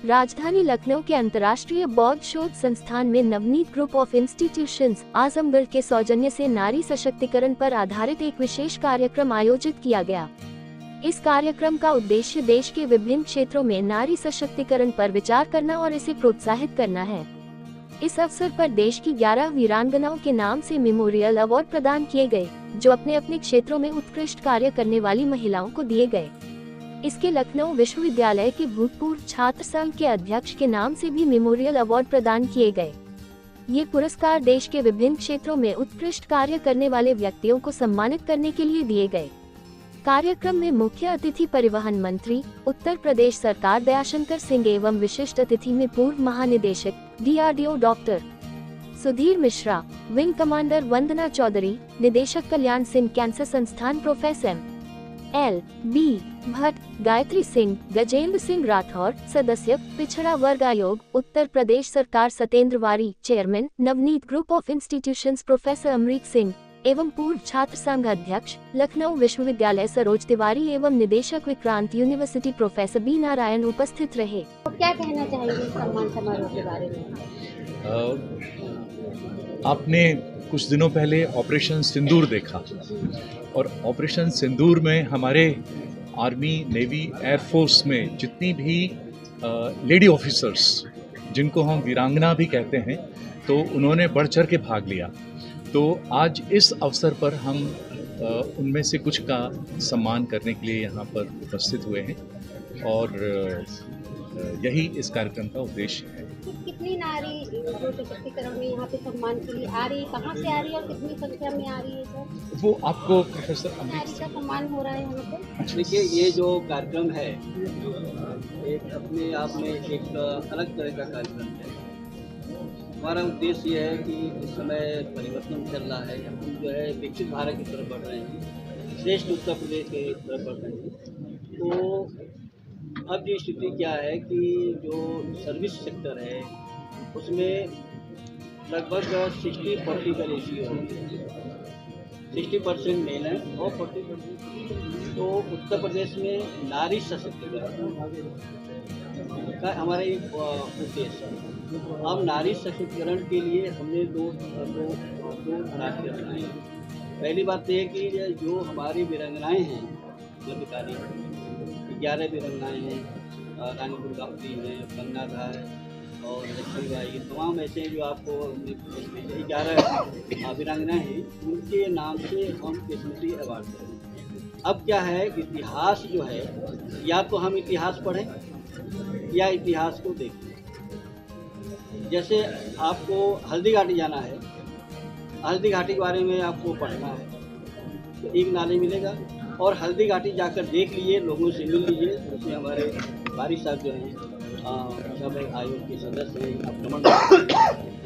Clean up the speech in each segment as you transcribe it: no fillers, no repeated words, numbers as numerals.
राजधानी लखनऊ के अंतर्राष्ट्रीय बौद्ध शोध संस्थान में Navneet group of institutions Azamgarh के सौजन्य से नारी सशक्तिकरण पर आधारित एक विशेष कार्यक्रम आयोजित किया गया। इस कार्यक्रम का उद्देश्य देश के विभिन्न क्षेत्रों में नारी सशक्तिकरण पर विचार करना और इसे प्रोत्साहित करना है। इस अवसर पर देश की 11 वीरांगनाओं के नाम से मेमोरियल अवार्ड प्रदान किए गए, जो अपने अपने क्षेत्रों में उत्कृष्ट कार्य करने वाली महिलाओं को दिए गए। इसके लखनऊ विश्वविद्यालय के भूतपूर्व छात्र संघ के अध्यक्ष के नाम से भी मेमोरियल अवार्ड प्रदान किए गए। ये पुरस्कार देश के विभिन्न क्षेत्रों में उत्कृष्ट कार्य करने वाले व्यक्तियों को सम्मानित करने के लिए दिए गए। कार्यक्रम में मुख्य अतिथि परिवहन मंत्री उत्तर प्रदेश सरकार दयाशंकर सिंह एवं विशिष्ट अतिथि में पूर्व महानिदेशक DRDO doctor Sudhir Mishra, wing commander Vandana Chaudhary, निदेशक कल्याण सिंह कैंसर संस्थान प्रोफेसर LB भट्ट, गायत्री सिंह, गजेंद्र सिंह राठौर, सदस्य पिछड़ा वर्ग आयोग उत्तर प्रदेश सरकार Satendra Wari, chairman Navneet group of institutions professor Amrik Singh एवं पूर्व छात्र संघ अध्यक्ष लखनऊ विश्वविद्यालय सरोज तिवारी एवं निदेशक Vikrant university professor B Narayan उपस्थित रहे। तो क्या कहना चाहेंगे सम्मान समारोह के बारे में? आपने कुछ दिनों पहले ऑपरेशन सिंदूर देखा और ऑपरेशन सिंदूर में हमारे आर्मी, नेवी, एयरफोर्स में जितनी भी लेडी ऑफिसर्स, जिनको हम वीरांगना भी कहते हैं, तो उन्होंने बढ़ चढ़ के भाग लिया। तो आज इस अवसर पर हम उनमें से कुछ का सम्मान करने के लिए यहाँ पर उपस्थित हुए हैं और यही इस कार्यक्रम का उद्देश्य है। कितनी नारी जो सशक्तिकरण में यहाँ पे सम्मान के लिए आ रही है, कहाँ से आ रही है और कितनी संख्या में आ रही है सर? वो आपको प्रोफेसर नारी का सम्मान हो रहा है यहाँ पे। देखिए, ये जो कार्यक्रम है एक अपने आप में एक अलग तरह का कार्यक्रम है। हमारा उद्देश्य ये है कि इस समय परिवर्तन चल रहा है, हम जो है विकसित भारत की तरफ बढ़ रहे हैं, श्रेष्ठ उत्तर प्रदेश की तरफ बढ़ रहे हैं। तो अब ये स्थिति क्या है कि जो सर्विस सेक्टर है उसमें लगभग 60-40 का रेशियो है, 60% मेल है और 40%। तो उत्तर प्रदेश में नारी सशक्तिकरण का हमारा एक उद्देश्य है। अब नारी सशक्तिकरण के लिए हमने दो रास्ते अपनाए हैं। पहली बात यह है कि जो हमारी वीरांगनाएँ हैं, मध्यकाली 11 वीरांगनाएँ हैं, रानी दुर्गावती हैं, गंगाधा है और लक्ष्मीबाई, तमाम ऐसे जो आपको 11 वीरांगनाएँ हैं, उनके नाम से हम स्मृति अवार्ड करें। अब क्या है, इतिहास जो है, या तो हम इतिहास पढ़ें या इतिहास को देखें। जैसे आपको हल्दी घाटी जाना है, हल्दी घाटी के बारे में आपको पढ़ना है तो एक नाले मिलेगा, और हल्दी घाटी जाकर देख लीजिए, लोगों से मिल लीजिए। जैसे हमारे बारी साहब जो हैं सब आयोग के सदस्य हैं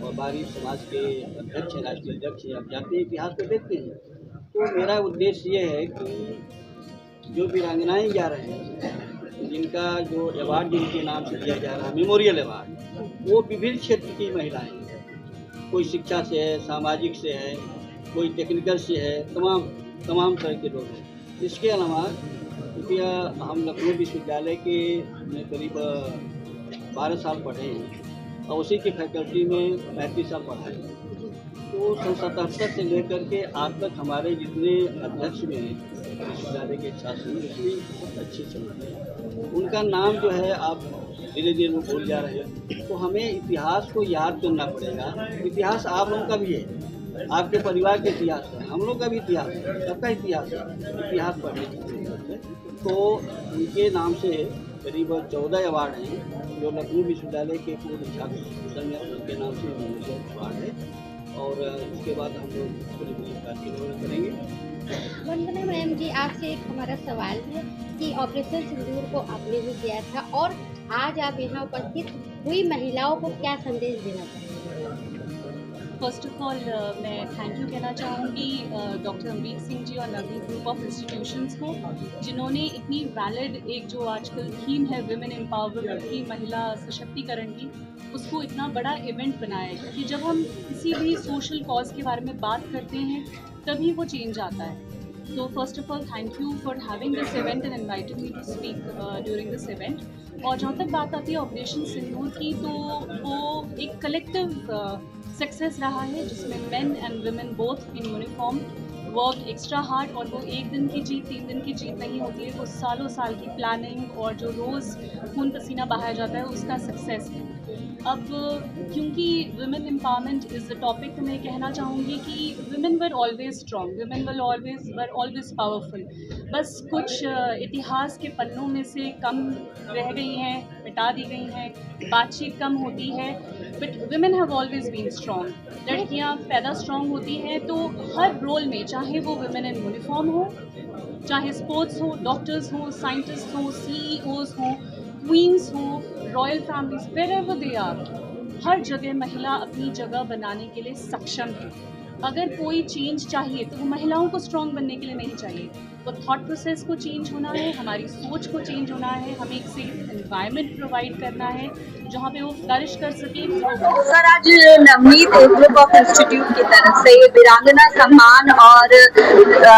और बारी समाज के अध्यक्ष हैं, राष्ट्रीय अध्यक्ष हैं। आप जाते हैं, इतिहास को देखते हैं। तो मेरा उद्देश्य ये है कि जो वीरांगनाएँ जा रहे हैं, जिनका जो अवार्ड जिनके नाम से दिया जा रहा है, मेमोरियल अवार्ड, वो विभिन्न क्षेत्र की महिलाएं हैं। कोई शिक्षा से है, सामाजिक से है, कोई टेक्निकल से है, तमाम तरह के लोग हैं। इसके अलावा क्योंकि हम लखनऊ विश्वविद्यालय के में करीब 12 साल पढ़े हैं और उसी की फैकल्टी में 35 साल पढ़ा है। तो सन 77 से लेकर के आज तक हमारे जितने अध्यक्ष में हैं विश्वविद्यालय के छात्र बहुत अच्छे चलते हैं। उनका नाम जो है आप धीरे धीरे वो भूल जा रहे हैं। तो हमें इतिहास को याद करना पड़ेगा। इतिहास आप लोगों का भी है, आपके परिवार का इतिहास है, हम लोग का भी इतिहास है, सबका इतिहास है। इतिहास पढ़ने की जरूरत है। तो उनके नाम से करीब 14 अवार्ड हैं जो लखनऊ विश्वविद्यालय के पूर्व छात्र संघ उनके नाम से अवार्ड है। और इसके बाद हम लोग पूरी कार्यक्रम करेंगे। वंदना मैम जी, आपसे एक हमारा सवाल है कि ऑपरेशन सिंदूर को आपने भी किया था और आज आप यहाँ उपस्थित हुई महिलाओं को क्या संदेश देना चाहेंगे? फर्स्ट ऑफ ऑल मैं थैंक यू कहना चाहूँगी डॉक्टर अमरीक सिंह जी और नवनीत ग्रुप ऑफ इंस्टीट्यूशंस को, जिन्होंने इतनी वैलिड एक जो आजकल थीम है विमेन एम्पावरमेंट की, महिला सशक्तिकरण की, उसको इतना बड़ा इवेंट बनाया है। क्योंकि जब हम किसी भी सोशल कॉज के बारे में बात करते हैं तभी वो चेंज आता है। So first of all, thank you for having this event and inviting me to speak during this event. और जहाँ तक बात आती है ऑपरेशन सिंदूर की, तो वो एक कलेक्टिव सक्सेस रहा है जिसमें main and women both in uniform work extra hard, और वो एक दिन की जीत 3 दिन की जीत नहीं होती है, वो सालों साल की प्लानिंग और जो रोज़ खून पसीना बहाया जाता है उसका सक्सेस है। अब क्योंकि women empowerment is the topic, तो मैं कहना चाहूँगी कि women were always strong, women were always powerful. बस कुछ इतिहास के पन्नों में से कम रह गई हैं, मिटा दी गई हैं, बातचीत कम होती है, but women have always been strong. लड़कियाँ पैदा स्ट्रॉन्ग होती हैं, तो हर रोल में, चाहे वो वुमेन इन यूनिफॉर्म हो, चाहे स्पोर्ट्स हो, डॉक्टर्स हो, साइंटिस्ट हो, CEOs हो, क्वींस हो, royal families, wherever they are, हर जगह महिला अपनी जगह बनाने के लिए सक्षम है। अगर कोई चेंज चाहिए तो वो महिलाओं को स्ट्रॉन्ग बनने के लिए नहीं चाहिए, वो थॉट प्रोसेस को चेंज होना है, हमारी सोच को चेंज होना है, हमें एक सेफ एनवायरनमेंट प्रोवाइड करना है जहाँ पे वो फ्लरिश कर सके। सर, आज नवनीत ग्रुप ऑफ इंस्टीट्यूट की तरफ से वीरांगना सम्मान और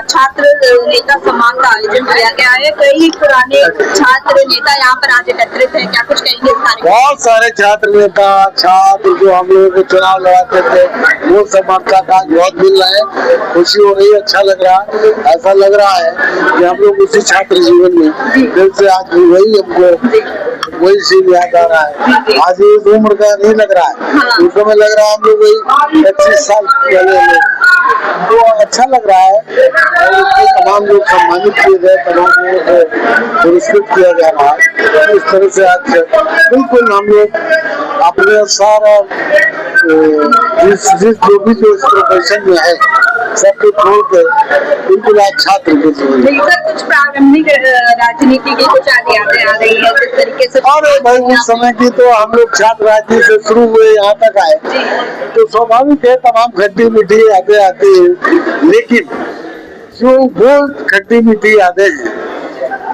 छात्र नेता सम्मान का आयोजन किया गया है। कई पुराने छात्र नेता यहाँ पर आज एकत्रित हैं, क्या कुछ कहेंगे इस कार्यक्रम? बहुत सारे छात्र नेता, छात्र जो हम लोगों को चुनाव लड़ाते थे, वो सम्मान का आज बहुत मिल रहा है, खुशी हो रही है, अच्छा लग रहा है। ऐसा लग रहा है कि हम लोग उसी छात्र जीवन में दिल से आज भी वही हमको वही सीन याद आ रहा है। आज इस उम्र का नहीं लग रहा है, उस समय लग रहा है हम लोग वही 25 साल पहले लोग, तो अच्छा लग रहा है। और तमाम लोग सम्मानित किए गए, तमाम लोगों को पुरस्कृत किया जा रहा है। इस तरह से आज बिल्कुल हम लोग अपने सारा जो भी जो इस प्रोफेशन में है सब कुछ छोड़ के बिल्कुल आज छात्र के जीवन में कुछ प्रारंभिक राजनीति की कुछ यादें आ रही है जिस तरीके से, और भाई उस समय की तो हम लोग छात्र राजनीति से शुरू हुए यहाँ तक आए, तो स्वाभाविक है तमाम खट्टी मीठी यादें आती है। लेकिन जो वो खट्टी मीठी यादें हैं,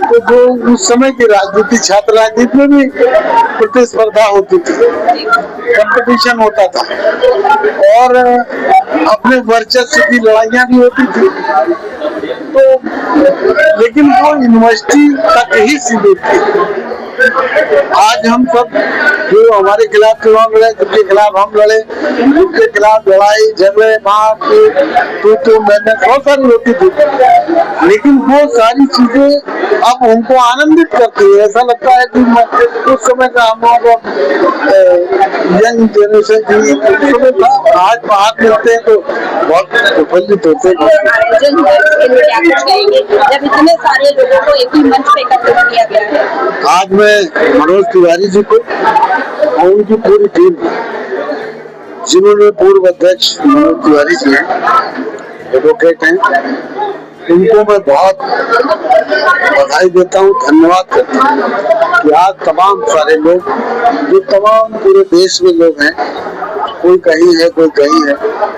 तो जो उस समय की राजनीति, छात्र राजनीति में भी प्रतिस्पर्धा होती थी, कंपटीशन होता था, और अपने वर्चस्व की लड़ाइयाँ भी होती थी, तो लेकिन वो यूनिवर्सिटी तक ही सीमित थी। आज हम सब जो हमारे खिलाफ चुनाव लड़े, जिनके खिलाफ हम लड़े, उनके खिलाफ लड़ाई झगड़े मारपीट तो मैंने बहुत सारी होती थी, लेकिन वो सारी चीजें अब उनको आनंदित करती है। ऐसा लगता है कि उस समय का हम लोगों को यंग जनरेशन की उस समय था, आज बाहर मिलते हैं तो बहुत प्रफुल्लित होते हैं। जब इतने सारे लोगों को एक ही मंच पे एकत्रित किया गया है, आज मैं मनोज तिवारी जी को और उनकी पूरी टीम, जिन्होंने पूर्व अध्यक्ष मनोज तिवारी जी हैं, एडवोकेट हैं, इनको मैं बहुत बधाई देता हूँ, धन्यवाद करता हूँ कि आज तमाम सारे लोग, जो तमाम पूरे देश में लोग हैं, कोई कहीं है, कोई कहीं है,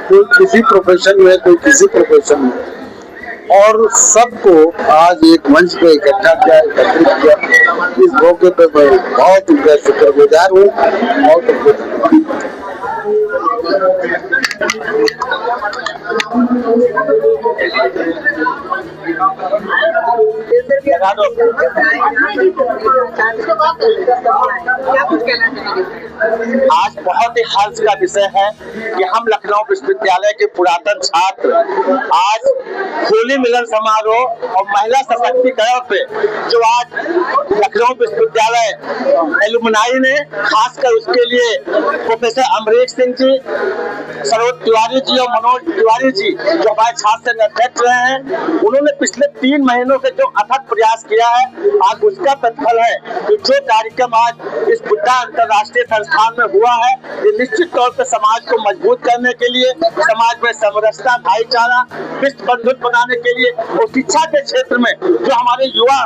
कोई किसी प्रोफेशन में है, कोई किसी प्रोफेशन में, और सबको आज एक मंच पे इकट्ठा किया, एकत्रित किया। इस मौके पे मैं बहुत उनका शुक्रगुजार हूँ। आज बहुत ही हर्ष का विषय है कि हम लखनऊ विश्वविद्यालय के पुरातन छात्र आज होली मिलन समारोह और महिला सशक्तिकरण पे, जो आज लखनऊ विश्वविद्यालय एलुमनाई ने खासकर उसके लिए प्रोफेसर अमरीक सिंह जी, सरोज तिवारी जी और मनोज तिवारी जी, जो हमारे छात्र संघ अध्यक्ष रहे हैं, उन्होंने पिछले 3 महीनों से जो अथक प्रयास किया है, आज उसका प्रतिफल है कि जो कार्यक्रम आज इस बुद्धा अंतर्राष्ट्रीय संस्थान में हुआ है, ये निश्चित तौर पर समाज को मजबूत करने के लिए, समाज में समरसता, भाईचारा, विश्व बंधुत्व बनाने के लिए, और शिक्षा के क्षेत्र में जो हमारे युवा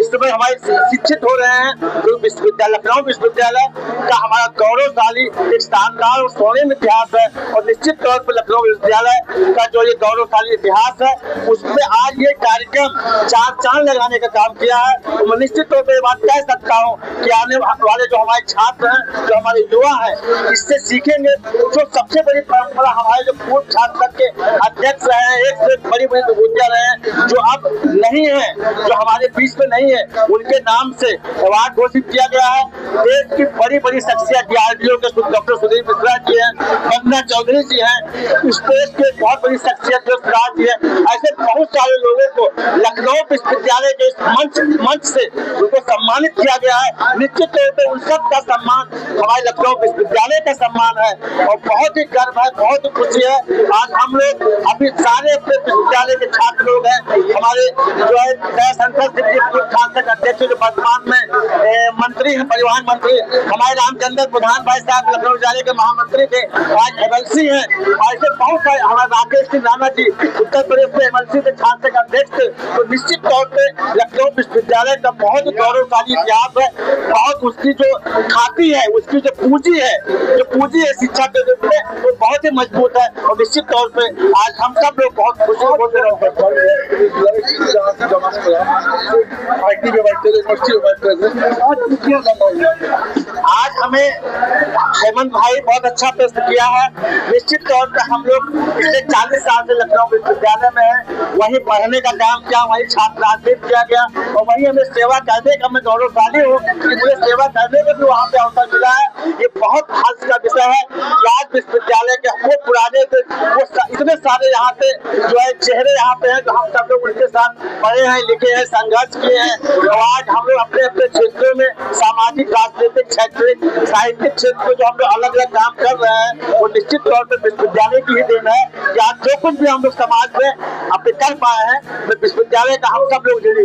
इस समय हमारे प्रशिक्षित हो रहे हैं। तो विश्वविद्यालय, लखनऊ विश्वविद्यालय का हमारा गौरवशाली एक शानदार और स्वर्णिम इतिहास है, और निश्चित तौर पर लखनऊ विश्वविद्यालय का जो ये गौरवशाली इतिहास है उसमें आज ये कार्यक्रम चांद लगाने का काम किया है। तो मैं निश्चित तौर पर ये बात कह सकता हूँ कि आने वाले जो हमारे छात्र हैं, जो हमारे युवा हैं, इससे सीखेंगे। जो सबसे बड़ी परंपरा हमारे जो पूर्व छात्र के अध्यक्ष रहे हैं, एक से बड़ी बड़ी विभूतियां रहे हैं, जो अब नहीं है, जो हमारे बीच में नहीं है, उनके नाम से अवार्ड घोषित किया गया है। देश की बड़ी बड़ी शख्सियत DRDO के डॉक्टर सुधीर मिश्रा जी हैं, वंदना चौधरी जी हैं, इस देश के बहुत बड़ी शख्सियत जो सिराज जी है, ऐसे बहुत सारे लोगों को लखनऊ विश्वविद्यालय के इस मंच से उनको सम्मानित किया गया है। निश्चित तौर पर उन सब का सम्मान हमारे लखनऊ विश्वविद्यालय का सम्मान है, और बहुत ही गर्व है, बहुत ही खुशी है। आज हम लोग अभी सारे अपने विश्वविद्यालय के छात्र लोग हैं, हमारे जो है दयाशंकर सिंह जी पूर्व सांसद अध्यक्ष जो वर्तमान में मंत्री हैं, परिवहन मंत्री, हमारे रामचंद्र प्रधान भाई साहब लखनऊ विश्वविद्यालय के महामंत्री थे, आज MLC हैं, ऐसे बहुत सारे, हमारे राकेश सिंह राणा जी उत्तर प्रदेश में MLC के छात्र का अध्यक्ष थे। तो निश्चित तौर पे लखनऊ विश्वविद्यालय का बहुत गौरवशाली इतिहास है, बहुत उसकी जो खाती है, उसकी जो पूंजी है शिक्षा के रूप में, वो बहुत ही मजबूत है। और निश्चित तौर पे आज हम सब लोग बहुत खुशी होते हैं। आज हमें हेमंत भाई बहुत अच्छा प्रश्न किया है। निश्चित तौर पर हम लोग पिछले 40 साल से लखनऊ विश्वविद्यालय में है, वहीं पढ़ने का काम किया, वहीं छात्र राजनीति किया गया, और वहीं हमें सेवा करने का मैं गौरवशाली हूँ कि मुझे सेवा करने का भी वहाँ पे अवसर मिला है। ये बहुत हर्ष का विषय है कि आज विश्वविद्यालय के वो पुराने वो इतने सारे यहाँ पे जो है चेहरे यहाँ पे हैं, जो हम सब लोग उनके साथ पढ़े हैं, लिखे हैं, संघर्ष किए हैं, और आज हम लोग अपने अपने क्षेत्रों में सामाजिक, राजनीतिक, शैक्षणिक, साहित्यिक क्षेत्र में जो हम लोग अलग अलग काम कर रहे हैं, वो निश्चित तौर पर विश्वविद्यालय की ही देन है कि आज जो कुछ भी हम लोग समाज में अपने कर पाए हैं, विश्वविद्यालय का हम सब लोग जुड़े।